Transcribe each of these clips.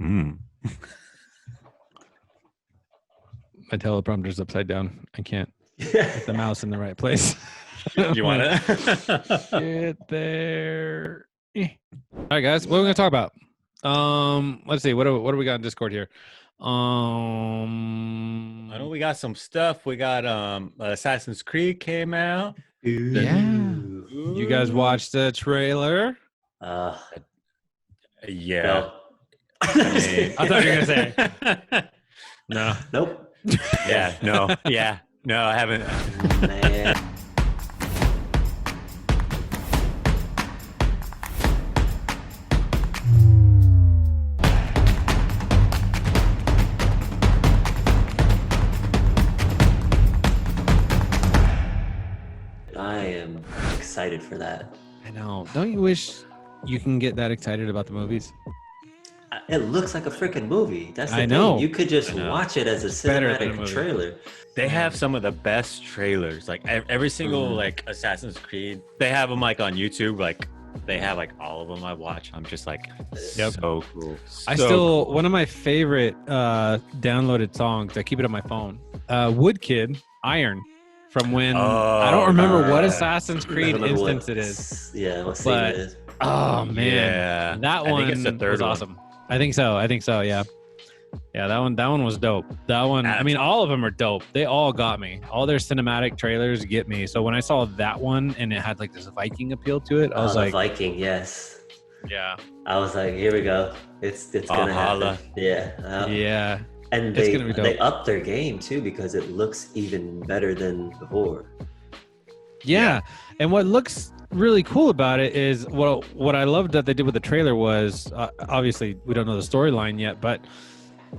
Mm. My teleprompter's upside down. I can't get the mouse in the right place. You want to? Get there. All right, guys. What are we gonna talk about? Let's see. What do we got in Discord here? I know we got some stuff. We got Assassin's Creed came out. Yeah. You guys watched the trailer? Yeah. No. I thought you were gonna say no. Nope. Yeah. No. Yeah. No, I haven't. Man. I am excited for that. I know. Don't you wish you can get that excited about the movies? It looks like a freaking movie. That's the I thing. know. You could just watch it as a Better than a cinematic movie. trailer. They have some of the best trailers. Like every single like Assassin's Creed, they have them like on YouTube. Like they have like all of them I watch. I'm just like, Yep. so cool. I So still cool. one of my favorite downloaded songs. I keep it on my phone. Wood Kid, Iron, from when I don't remember what Assassin's Creed instance it is. Yeah, what scene But- it is. Oh man, Yeah. that I one think it's the third was one. awesome. I think so. Yeah. Yeah, that one was dope. That one, I mean, all of them are dope. They all got me. All their cinematic trailers get me. So when I saw that one and it had like this Viking appeal to it, I was The like, Viking, yes. yeah, I was like, here we go. It's gonna Valhalla. happen. Yeah. yeah. And It's they gonna be dope. upped their game too because it looks even better than before. Yeah. And what looks really cool about it is what I loved that they did with the trailer was obviously we don't know the storyline yet, but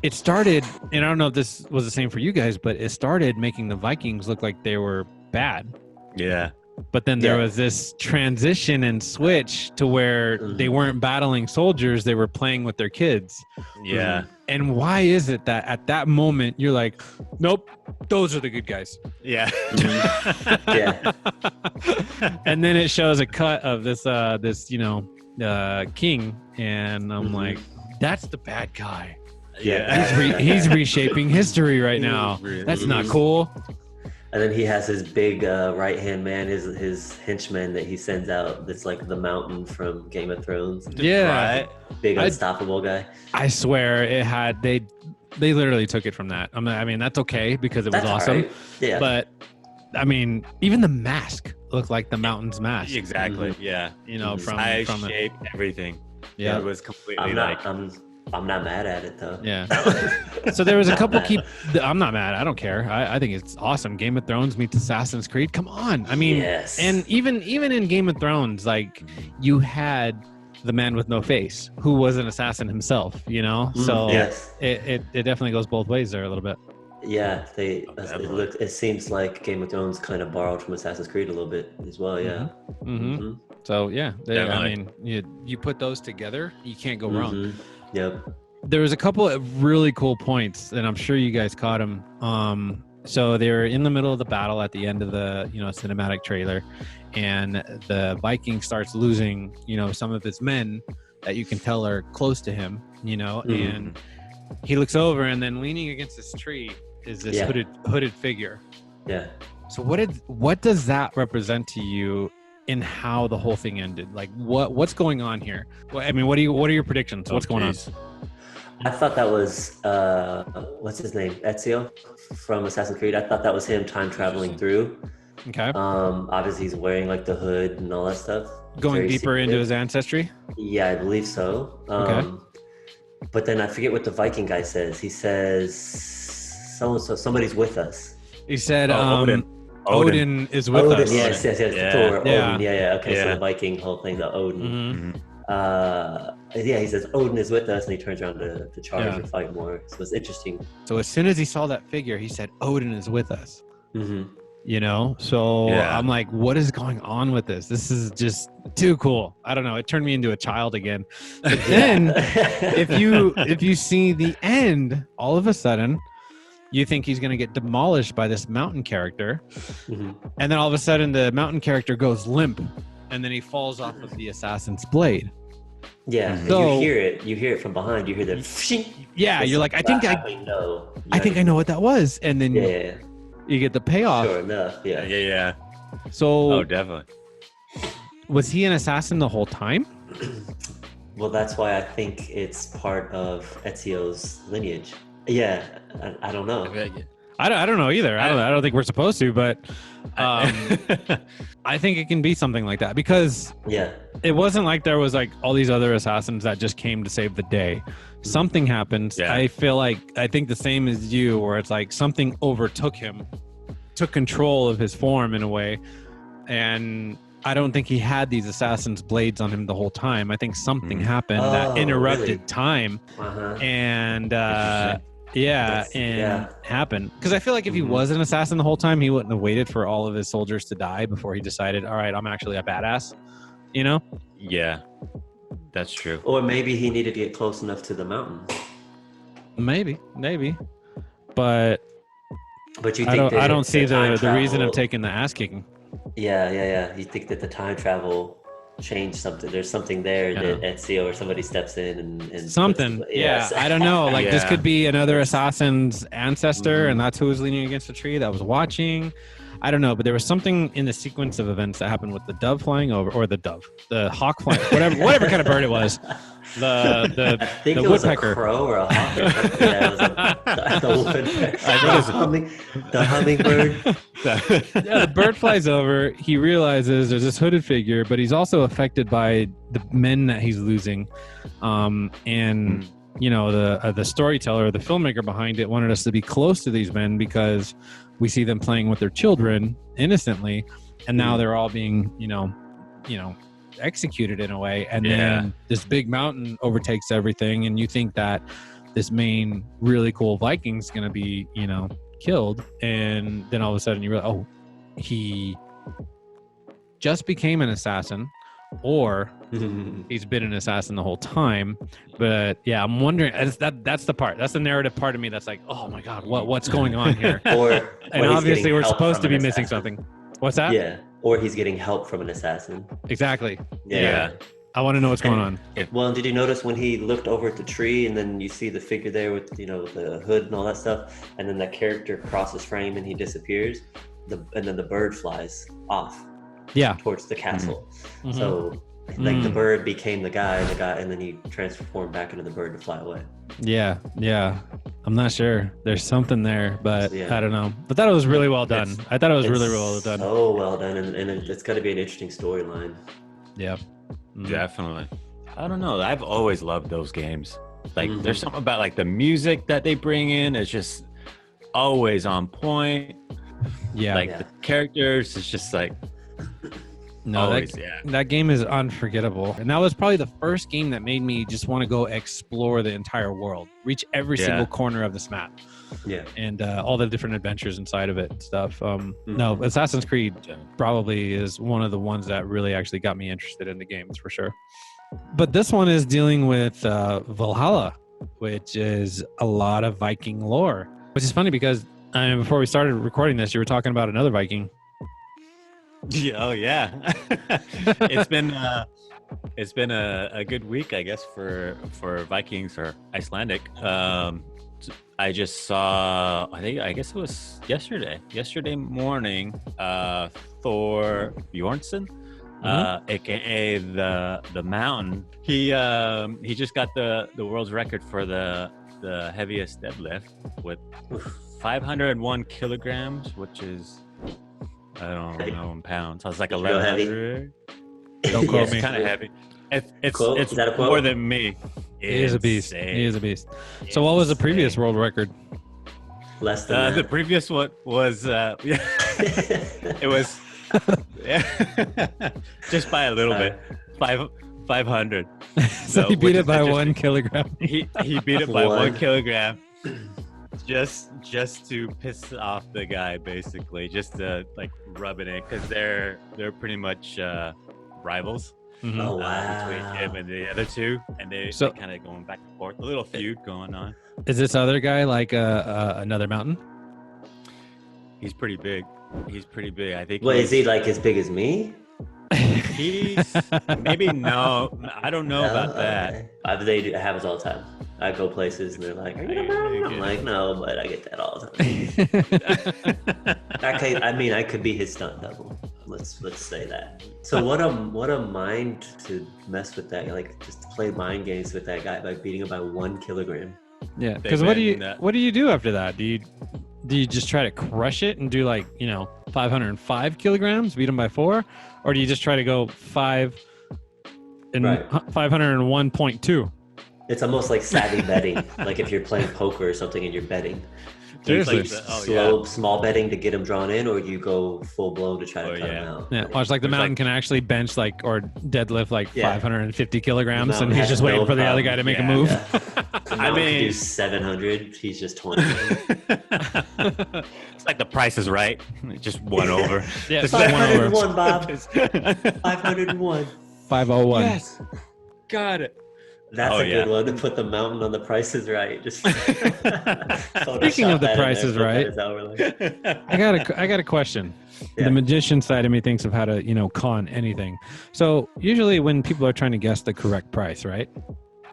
it started, and I don't know if this was the same for you guys, but it started making the Vikings look like they were bad. Yeah. But then there Yeah. was this transition and switch to where they weren't battling soldiers, they were playing with their kids. Yeah. And why is it that at that moment you're like, nope, those are the good guys? Yeah. Yeah. And then it shows a cut of this king, and I'm like, that's the bad guy. Yeah. He's reshaping history right now. Really That's not is. cool. And then he has his big right hand man, his henchman that he sends out. That's like the Mountain from Game of Thrones. Yeah. Right? Big unstoppable guy. I swear it had they literally took it from that. I mean that's okay because it was That's awesome. alright. Yeah. But I mean, even the mask looked like the Mountain's mask. Exactly. Yeah. You know, from Size, it. shape, everything. Yeah. It was completely I'm like. not. I'm not mad at it though. Yeah. So there was a couple Not key. mad. I'm not mad. I don't care. I think it's awesome. Game of Thrones meets Assassin's Creed. Come on. I mean, Yes. and even in Game of Thrones, like you had the man with no face who was an assassin himself. You know, so yes. it definitely goes both ways there a little bit. Yeah. It seems like Game of Thrones kind of borrowed from Assassin's Creed a little bit as well. Yeah. Mm-hmm. Mhm. So yeah, I Definitely. mean, you put those together, you can't go wrong. Mhm. Yep. There was a couple of really cool points, and I'm sure you guys caught them. So they were in the middle of the battle at the end of the cinematic trailer, and the Viking starts losing some of his men that you can tell are close to him. And he looks over, and then leaning against this tree is this Yeah. hooded figure. Yeah. So what does that represent to you in how the whole thing ended? Like what's going on here? Well, I mean, what are your predictions? What's going on? I thought that was what's his name, Ezio from Assassin's Creed. I thought that was him time traveling through. Okay. Obviously he's wearing like the hood and all that stuff. Going Very deeper into secretive. his ancestry? Yeah, I believe so. Okay. But then I forget what the Viking guy says. He says somebody's with us. He said Odin. Odin is with Odin, us. yes, Yeah. Thor, Yeah. Odin, yeah. Okay, so Yeah. the Viking whole thing, the Odin. Mhm. Yeah, he says Odin is with us, and he turns around to charge Yeah. and fight more. So it's interesting. So as soon as he saw that figure, he said Odin is with us. Mm-hmm. So Yeah. I'm like, what is going on with this? This is just too cool. I don't know. It turned me into a child again. But then if you see the end, all of a sudden you think he's going to get demolished by this mountain character. Mhm. And then all of a sudden the mountain character goes limp and then he falls off of the assassin's blade. Yeah, and So- you hear it from behind. You hear the Yeah, you're like, I think I know what that was, and then Yeah, you get the payoff. sure enough. Yeah, Yeah. yeah. So Oh, definitely. was he an assassin the whole time? Well, that's why I think it's part of Ezio's lineage. Yeah, I don't know. I don't know either. I don't think we're supposed to, but I think it can be something like that because Yeah, it wasn't like there was like all these other assassins that just came to save the day. Something happens. Yeah. I think the same as you, where it's like something overtook him, took control of his form in a way, and I don't think he had these assassin's blades on him the whole time. I think something happened that interrupted really? time, uh-huh. and Interesting. happened because I feel like if he was an assassin the whole time, he wouldn't have waited for all of his soldiers to die before he decided, all right, I'm actually a badass. You know? Yeah, that's true. Or maybe he needed to get close enough to the mountain. Maybe, but But you I think don't see the time reason of travel- taking the ass kicking. Yeah. You think that the time travel changed something? There's something there that Ezio or somebody steps in and Something. puts- Yeah, yes. I don't know. Like this Yeah. could be another assassin's ancestor, and that's who was leaning against the tree that was watching. I don't know, but there was something in the sequence of events that happened with the dove flying over, or the hawk flying, whatever kind of bird it was. I think the it was woodpecker. a crow or a hawk. Yeah, it was the woodpecker. I think The hummingbird. Yeah, the bird flies over. He realizes there's this hooded figure, but he's also affected by the men that he's losing. And you know, the storyteller, the filmmaker behind it, wanted us to be close to these men because we see them playing with their children innocently, and now they're all being, you know, executed in a way. And then this big mountain overtakes everything, and you think that this main really cool Viking's gonna be, you know, killed, and then all of a sudden you realize, oh, he just became an assassin, or he's been an assassin the whole time. But yeah, I'm wondering, that's the narrative part of me that's like, oh my god, what's going on here? And obviously we're supposed to be missing something. What's that? Yeah, or he's getting help from an assassin. Exactly. Yeah. I want to know what's going on. Well, did you notice when he looked over at the tree and then you see the figure there with, you know, the hood and all that stuff, and then that character crosses frame and he disappears, and then the bird flies off towards the castle. So like the bird became the guy, and then he transformed back into the bird to fly away. Yeah. I'm not sure. There's something there, but I don't know. I thought it was really well done. I thought it was really well done. So well done, and it's got to be an interesting storyline. Yeah. Definitely. I don't know. I've always loved those games. Like there's something about like the music that they bring in. It's just always on point. Yeah. Like the characters, it's just like always, that game is unforgettable. And that was probably the first game that made me just want to go explore the entire world, reach every single corner of this map. Yeah. And all the different adventures inside of it and stuff. No, Assassin's Creed probably is one of the ones that really actually got me interested in the games for sure. But this one is dealing with Valhalla, which is a lot of Viking lore, which is funny because before we started recording this, you were talking about another Viking. Oh yeah. It's been a good week, I guess, for Vikings or Icelandic. I just saw, I guess it was yesterday morning, Thor Bjornssen, aka the Mountain. He just got the world's record for the heaviest deadlift with 501 kilograms, which is, I don't know, in pounds. I was like 1,100. Don't quote me. It's kind of heavy. It's Is that a quote? more than me. He is a beast. He is a beast. So what was the previous world record? Less than The that. previous one was it was just by a little bit, 500. So he beat which it is by interesting. 1 kilogram. He beat it by 1 One. kilogram, just to piss off the guy, basically, just to like rub it in, because they're pretty much rivals. Oh wow. Between him and the other two, and they kind of going back and forth, a little feud going on. Is this other guy like another mountain? He's pretty big. I think. What is he like as big as me? He's maybe no. I don't know about that. They happens all the time. I go places and they're like, "Are you the mountain?" I'm like, "No," but I get that all the time. I could be his stunt double. Let's say that. So what a mind to mess with that, like just to play mind games with that guy by beating him by 1 kilogram. Yeah, because what do you do after that? Do you just try to crush it and do 505 kilograms, beat him by 4, or do you just try to go 501.2? It's almost like savvy betting, like if you're playing poker or something and you're betting. Seriously, small betting to get him drawn in, or you go full blown to try to cut him out. Yeah, watch the mountain can actually bench or deadlift 550 kilograms, and he's just waiting for the other guy to make a move. Yeah. I mean, do 700. He's just 20. It's like The Price is Right. Just one over. Yeah, 501, Bob. 501. 501. Yes, got it. That's a good one to put the mountain on The Price is Right. Just speaking of The Price is Right, I got a question. Yeah. The magician side of me thinks of how to con anything. So usually when people are trying to guess the correct price, right?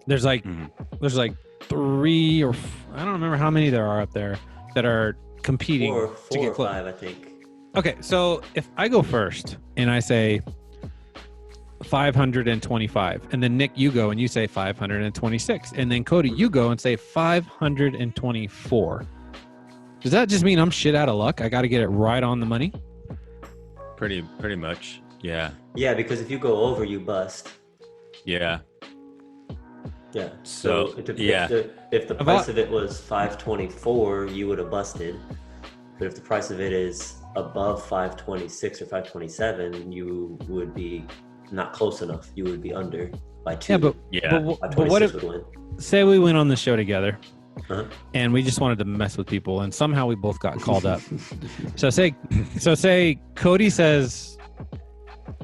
There's there's 3 or I don't remember how many there are up there that are competing. Four or 5, I think. Okay, so if I go first and I say 525, and then Nick, you go and you say 526, and then Cody, you go and say 524. Does that just mean I'm shit out of luck? I got to get it right on the money? Pretty much, yeah. Yeah, because if you go over, you bust. Yeah. Yeah. So if the price of it was 524, you would have busted. But if the price of it is above 526 or 527, you would be not close enough. You would be under by 2. But what if, say we went on the show together, and we just wanted to mess with people, and somehow we both got called up. So say Cody says,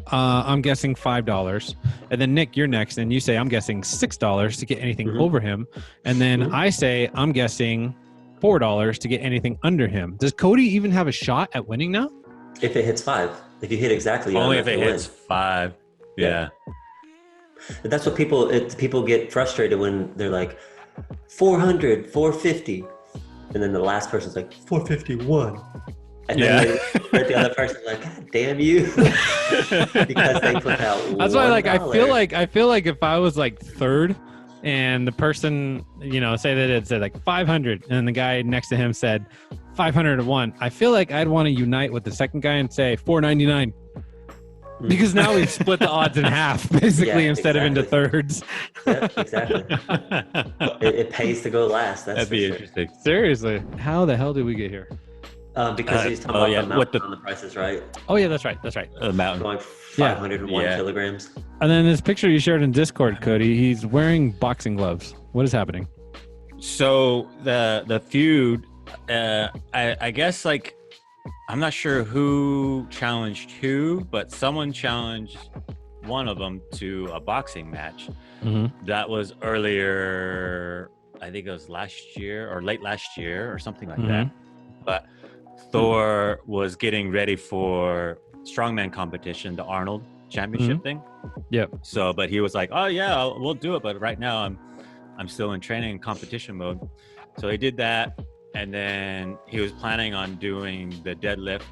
I'm guessing $5, and then Nick, you're next, and you say I'm guessing $6 to get anything over him, and then I say I'm guessing $4 to get anything under him. Does Cody even have a shot at winning now? If it hits 5, if you hit exactly, only if it hits 5. Yeah. That's what people get frustrated when they're like 400, 450, and then the last person's like 451, and then the other person's like, God damn you, because they put out. That's why, I feel like if I was third, and the person say that it said 500, and then the guy next to him said 501, I feel like I'd want to unite with the second guy and say 499. Because now we've split the odds in half, basically, instead of into thirds. Yeah, exactly. It pays to go last. That'd be interesting. Seriously, how the hell did we get here? Because he's talking about the mountain on The Price is Right. Oh yeah, that's right. The mountain going 501 kilograms. And then this picture you shared in Discord, Cody, he's wearing boxing gloves. What is happening? So the feud, I guess I'm not sure who challenged who, but someone challenged one of them to a boxing match. That was earlier, I think it was last year or late last year or something like that. But Thor was getting ready for strongman competition, the Arnold Championship thing. Yep. So, but he was like, "Oh yeah, we'll do it." But right now, I'm still in training and competition mode. So he did that. And then he was planning on doing the deadlift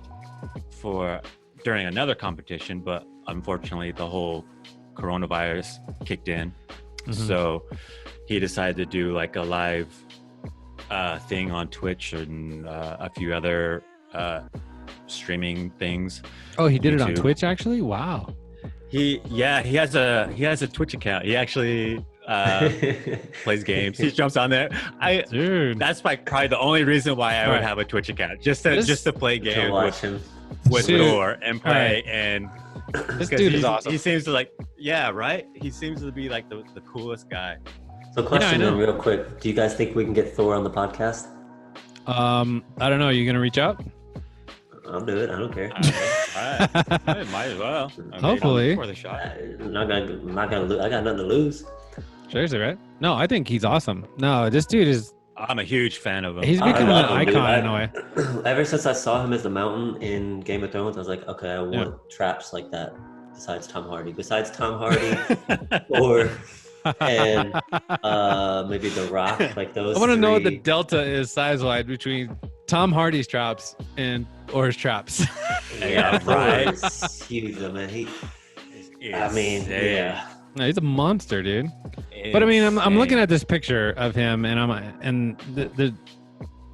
during another competition, but unfortunately the whole coronavirus kicked in. So he decided to do a live thing on Twitch and a few other streaming things. Oh, he did YouTube. It on Twitch actually? Wow. He has a Twitch account. He actually plays games. He jumps on there. That's probably the only reason why I would have a Twitch account, just to play games with Thor and play. And this dude is awesome. He seems to he seems to be the coolest guy. So question real quick, do you guys think we can get Thor on the podcast? I don't know, are you gonna reach out? I'll do it. I don't care. All right. Might as well. Hopefully. For the shot. I'm not gonna lose. I got nothing to lose. Seriously, right? No, I think he's awesome. No, this dude is. I'm a huge fan of him. He's becoming an icon in a way. Ever since I saw him as the Mountain in Game of Thrones, I was like, okay, I want traps like that. besides Tom Hardy. Besides Tom Hardy, or and maybe The Rock, like those. I want to know what the three. delta is size-wise between Tom Hardy's chops and Orr's chops. Yeah, right. right. Huge, man. Insane. Yeah. No, he's a monster, dude. But I mean, I'm looking at this picture of him, and the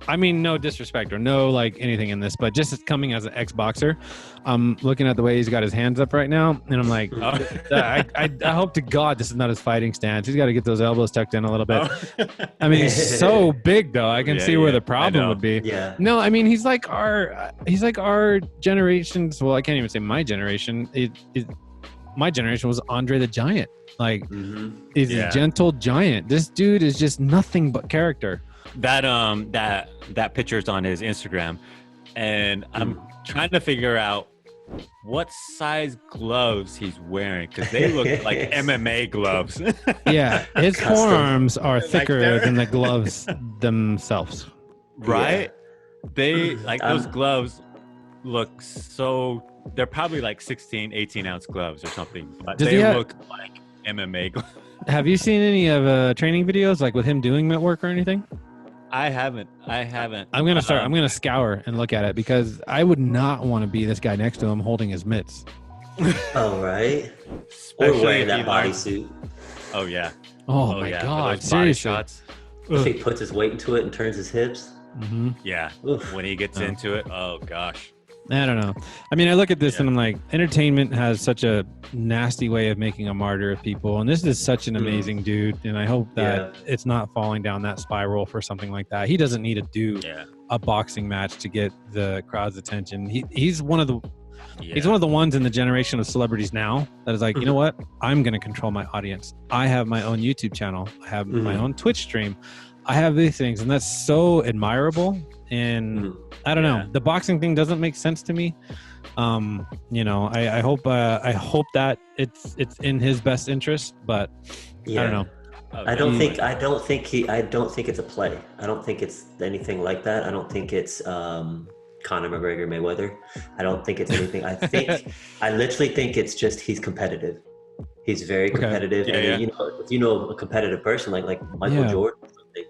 I mean, no disrespect or no like anything in this, but just coming as an ex-boxer, I'm looking at the way he's got his hands up right now, and I'm like, I hope to God this is not his fighting stance. He's got to get those elbows tucked in a little bit. I mean, he's so big though. I can see where the problem would be. Yeah. No, I mean, he's like our generation's. Well, I can't even say my generation. My generation was Andre the Giant. Like, he's a gentle giant. This dude is just nothing but character. That picture's on his Instagram, and I'm trying to figure out what size gloves he's wearing because they look like MMA gloves. Yeah, his forearms are thicker than the gloves themselves. Right? Yeah. They like those gloves look so. They're probably like 16, 18-ounce gloves or something, but they look like MMA gloves. Have you seen any of training videos like with him doing mitt work or anything? I haven't. I'm gonna start. I'm gonna scour and look at it because I would not want to be this guy next to him holding his mitts. Oh right. Especially or wearing that bodysuit. Oh yeah. Oh my God! Seriously. If he puts his weight into it and turns his hips. Yeah. Oof. When he gets into it, oh gosh. I don't know. I mean, I look at this and I'm like, entertainment has such a nasty way of making a martyr of people. And this is such an amazing dude. And I hope that it's not falling down that spiral for something like that. He doesn't need to do a boxing match to get the crowd's attention. He's one of the he's one of the ones in the generation of celebrities now that is like, you know what? I'm going to control my audience. I have my own YouTube channel. I have my own Twitch stream. I have these things. And that's so admirable. And I don't know. The boxing thing doesn't make sense to me. You know, I hope that it's in his best interest, but I don't know. I don't think it's a play. I don't think it's anything like that. I don't think it's Conor McGregor Mayweather. I don't think it's anything. I literally think it's just he's competitive. He's very competitive. And you know, if you know a competitive person like Michael Jordan or something,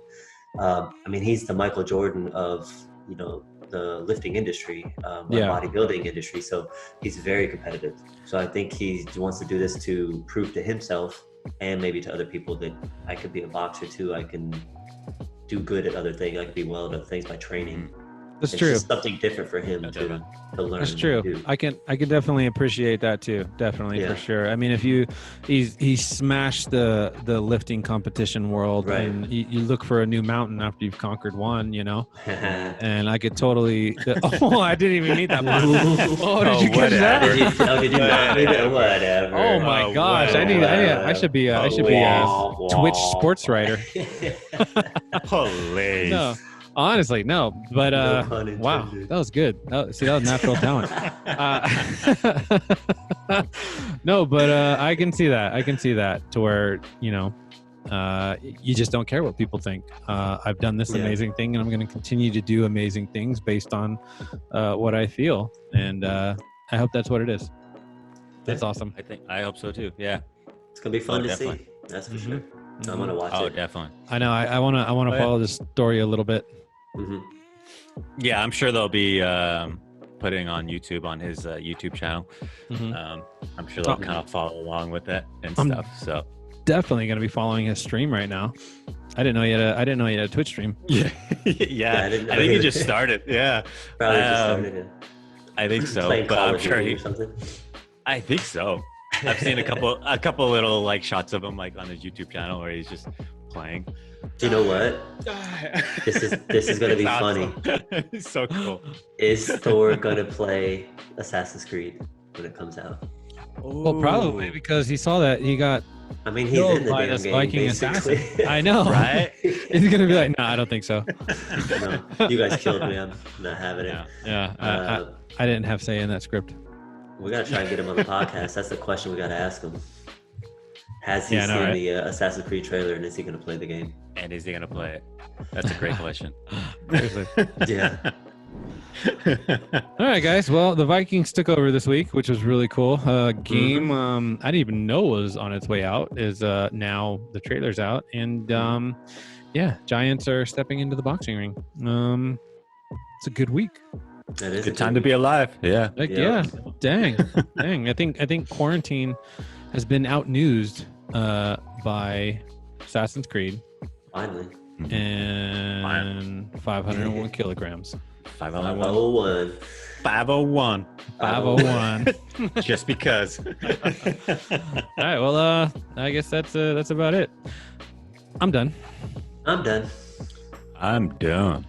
I mean, he's the Michael Jordan of, you know, the lifting industry, bodybuilding industry. So he's very competitive. So I think he wants to do this to prove to himself and maybe to other people that I could be a boxer too. I can do good at other things. I can be well at other things by training. That's it's true. Just something different for him to learn. That's true. I can definitely appreciate that too. Definitely for sure. I mean, if he smashed the lifting competition world, and you look for a new mountain after you've conquered one, you know. And I could totally. Oh, I didn't even need that part. Oh, did you catch that? Did you not need that? Whatever. Oh my gosh! I should be a Twitch sports writer. Hilarious. No. Honestly, no, but wow, that was good. That was natural talent. No, but I can see that to where, you know, you just don't care what people think. I've done this amazing thing, and I'm going to continue to do amazing things based on what I feel, and I hope that's what it is. That's awesome. I hope so too. Yeah, it's gonna be fun to see. That's for sure. I'm gonna watch it. Oh, definitely. I know. I want to follow this story a little bit. Yeah, I'm sure they'll be putting on YouTube on his YouTube channel. I'm sure they'll kind of follow along with it and stuff. So definitely going to be following his stream right now. I didn't know he had a Twitch stream. Yeah, I think he just started. Yeah, probably just started. I think so, but I'm sure he. I think so. I've seen a couple little like shots of him like on his YouTube channel where he's just playing. Do you know what? This is gonna be funny. It's so cool. Is Thor gonna play Assassin's Creed when it comes out? Well, probably because he saw that he got. I mean, he's in the damn this game, Viking basically. assassin. I know, right? He's gonna be like, no, I don't think so. No, you guys killed me. I'm not having it. Yeah. I didn't have say in that script. We gotta try and get him on the podcast. That's the question we gotta ask him. Has he seen the Assassin's Creed trailer, and is he going to play the game? And is he going to play it? That's a great question. Seriously. Yeah. All right, guys. Well, the Vikings took over this week, which was really cool. Game I didn't even know was on its way out. Is now the trailer's out, and yeah, Giants are stepping into the boxing ring. It's a good week. That is Good time to be alive. Yeah. Like, Yeah. yeah, dang. I think quarantine has been outnewsed by Assassin's Creed Finally. and 501 kilograms. 501. 501. 501. Just because. All right. Well, I guess that's about it. I'm done. I'm done. I'm done.